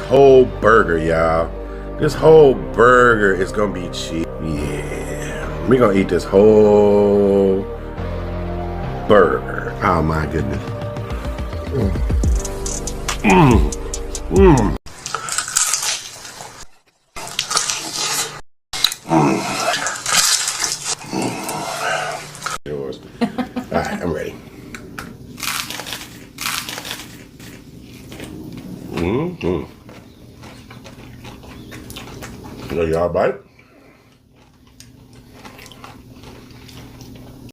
whole burger, y'all. This whole burger is gonna be cheap. Yeah, we're gonna eat this whole burger. Oh my goodness. Yours. All right, I'm ready. So y'all bite?